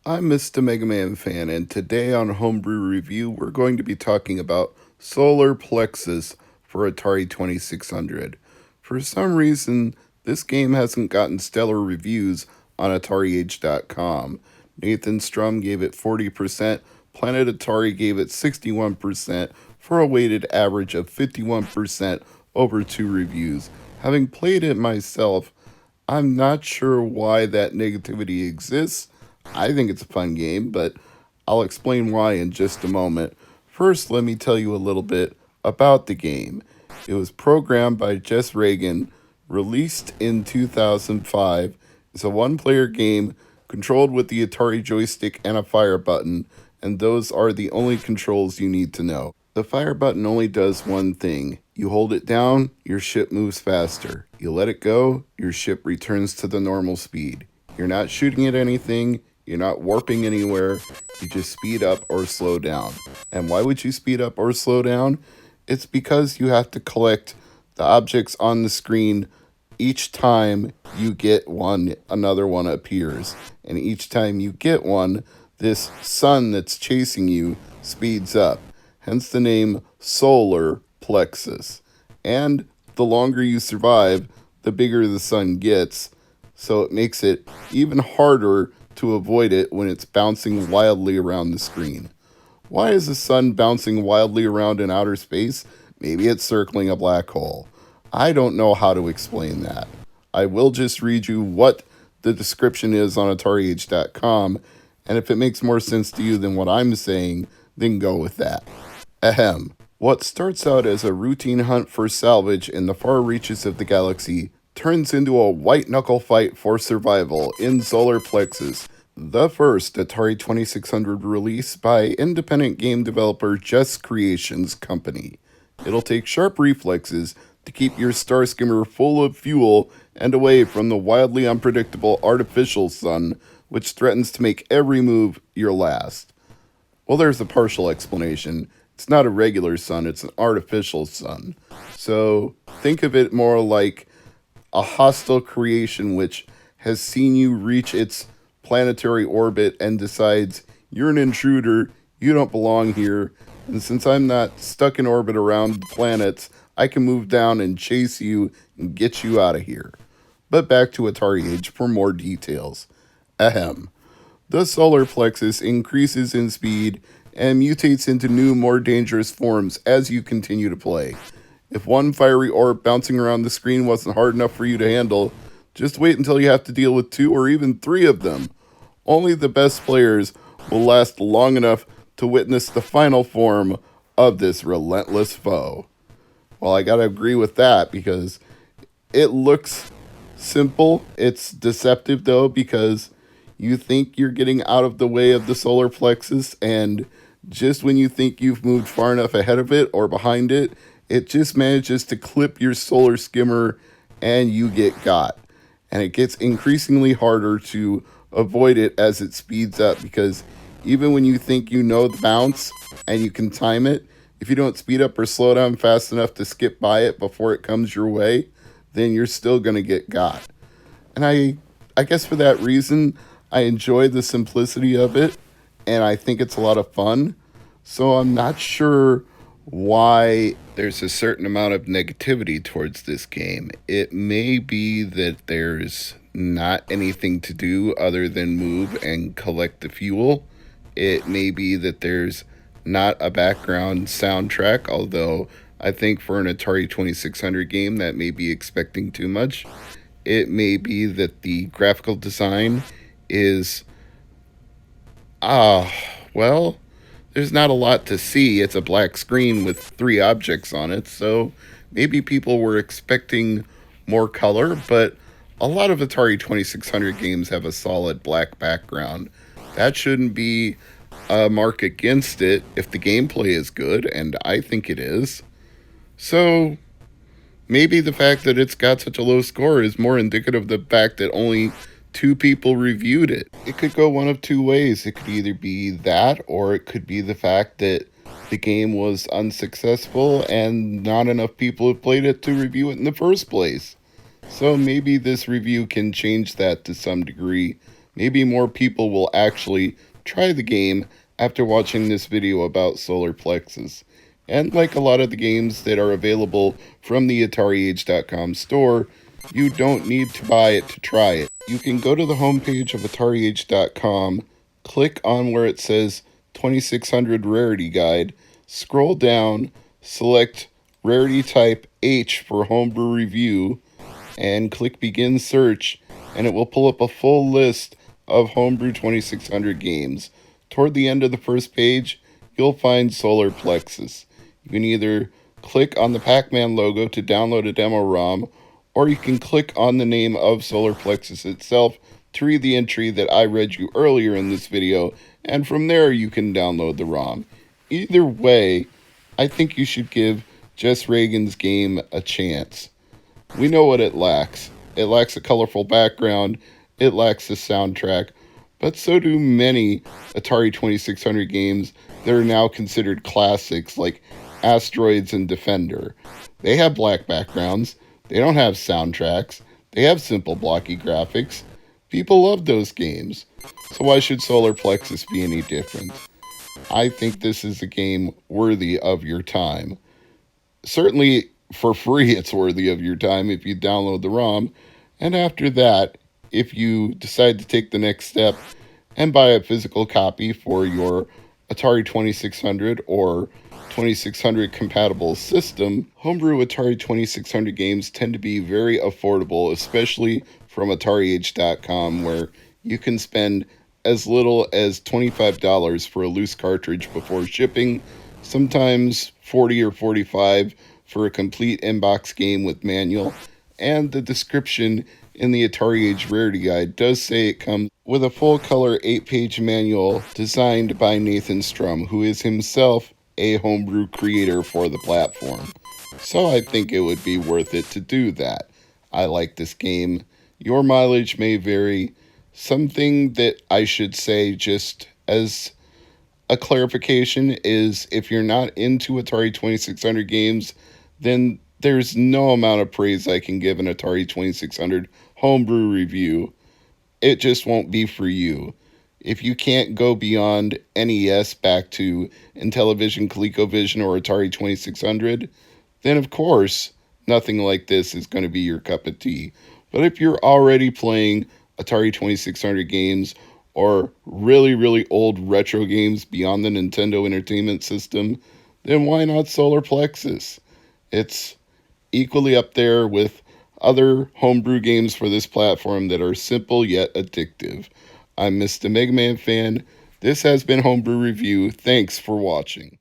I'm Mr. MegaManFan, and today on Homebrew Review, we're going to be talking about Solar Plexus for Atari 2600. For some reason, this game hasn't gotten stellar reviews on AtariAge.com. Nathan Strum gave it 40%, Planet Atari gave it 61%, for a weighted average of 51% over 2 reviews. Having played it myself, I'm not sure why that negativity exists. I think it's a fun game, but I'll explain why in just a moment. First, let me tell you a little bit about the game. It was programmed by Jess Reagan, released in 2005. It's a one-player game controlled with the Atari joystick and a fire button, and those are the only controls you need to know. The fire button only does one thing. You hold it down, your ship moves faster. You let it go, your ship returns to the normal speed. You're not shooting at anything, you're not warping anywhere, you just speed up or slow down. And why would you speed up or slow down? It's because you have to collect the objects on the screen each time you get one, another one appears. And each time you get one, this sun that's chasing you speeds up. Hence the name Solar Plexus. And the longer you survive, the bigger the sun gets, so it makes it even harder to avoid it when it's bouncing wildly around the screen. Why is the sun bouncing wildly around in outer space? Maybe it's circling a black hole. I don't know how to explain that. I will just read you what the description is on AtariAge.com, and if it makes more sense to you than what I'm saying, then go with that. Ahem. What starts out as a routine hunt for salvage in the far reaches of the galaxy turns into a white-knuckle fight for survival in Solar Plexus, the first Atari 2600 release by independent game developer Just Creations Company. It'll take sharp reflexes to keep your star skimmer full of fuel and away from the wildly unpredictable artificial sun, which threatens to make every move your last. Well, there's a partial explanation. It's not a regular sun, it's an artificial sun. So think of it more like a hostile creation which has seen you reach its planetary orbit and decides you're an intruder, you don't belong here, and since I'm not stuck in orbit around the planets, I can move down and chase you and get you out of here. But back to Atari Age for more details. Ahem. The solar plexus increases in speed and mutates into new, more dangerous forms as you continue to play. If one fiery orb bouncing around the screen wasn't hard enough for you to handle, just wait until you have to deal with 2 or even 3 of them. Only the best players will last long enough to witness the final form of this relentless foe. Well, I gotta agree with that because it looks simple. It's deceptive though because you think you're getting out of the way of the solar plexus, and just when you think you've moved far enough ahead of it or behind it, it just manages to clip your solar skimmer and you get got. And it gets increasingly harder to avoid it as it speeds up because even when you think you know the bounce and you can time it, if you don't speed up or slow down fast enough to skip by it before it comes your way, then you're still going to get got. And I guess for that reason, I enjoy the simplicity of it, and I think it's a lot of fun. So I'm not sure why there's a certain amount of negativity towards this game. It may be that there's not anything to do other than move and collect the fuel. It may be that there's not a background soundtrack, although I think for an Atari 2600 game that may be expecting too much. It may be that the graphical design is, well, there's not a lot to see. It's a black screen with 3 objects on it, so maybe people were expecting more color, but a lot of Atari 2600 games have a solid black background. That shouldn't be a mark against it if the gameplay is good, and I think it is. So maybe the fact that it's got such a low score is more indicative of the fact that only 2 people reviewed it. It could go one of 2 ways. It could either be that, or it could be the fact that the game was unsuccessful and not enough people have played it to review it in the first place. So maybe this review can change that to some degree. maybe more people will actually try the game after watching this video about Solar Plexus. And like a lot of the games that are available from the AtariAge.com store, you don't need to buy it to try it. You can go to the homepage of AtariAge.com, click on where it says 2600 Rarity Guide, scroll down, select Rarity Type H for Homebrew Review, and click Begin Search, and it will pull up a full list of Homebrew 2600 games. Toward the end of the first page, you'll find Solar Plexus. You can either click on the Pac-Man logo to download a demo ROM, or you can click on the name of Solar Plexus itself to read the entry that I read you earlier in this video, and from there you can download the ROM. Either way, I think you should give Jess Reagan's game a chance. We know what it lacks. It lacks a colorful background, it lacks a soundtrack, but so do many Atari 2600 games that are now considered classics like Asteroids and Defender. They have black backgrounds, they don't have soundtracks, they have simple blocky graphics. People love those games, so why should Solar Plexus be any different? I think this is a game worthy of your time. Certainly, for free, it's worthy of your time if you download the ROM. And after that, if you decide to take the next step and buy a physical copy for your Atari 2600 or 2600 compatible system, Homebrew Atari 2600 games tend to be very affordable, especially from AtariAge.com, where you can spend as little as $25 for a loose cartridge before shipping, sometimes $40 or $45 for a complete inbox game with manual, and the description in the Atari Age Rarity Guide does say it comes with a full-color 8-page manual designed by Nathan Strum, who is himself a homebrew creator for the platform. So I think it would be worth it to do that. I like this game. Your mileage may vary. Something that I should say just as a clarification is if you're not into Atari 2600 games, then there's no amount of praise I can give an Atari 2600 homebrew review. It just won't be for you. If you can't go beyond NES back to Intellivision, ColecoVision, or Atari 2600, then of course, nothing like this is going to be your cup of tea. But if you're already playing Atari 2600 games or really, really old retro games beyond the Nintendo Entertainment System, then why not Solar Plexus? It's equally up there with other homebrew games for this platform that are simple yet addictive. I'm Mr. MegaManFan. This has been Homebrew Review. Thanks for watching.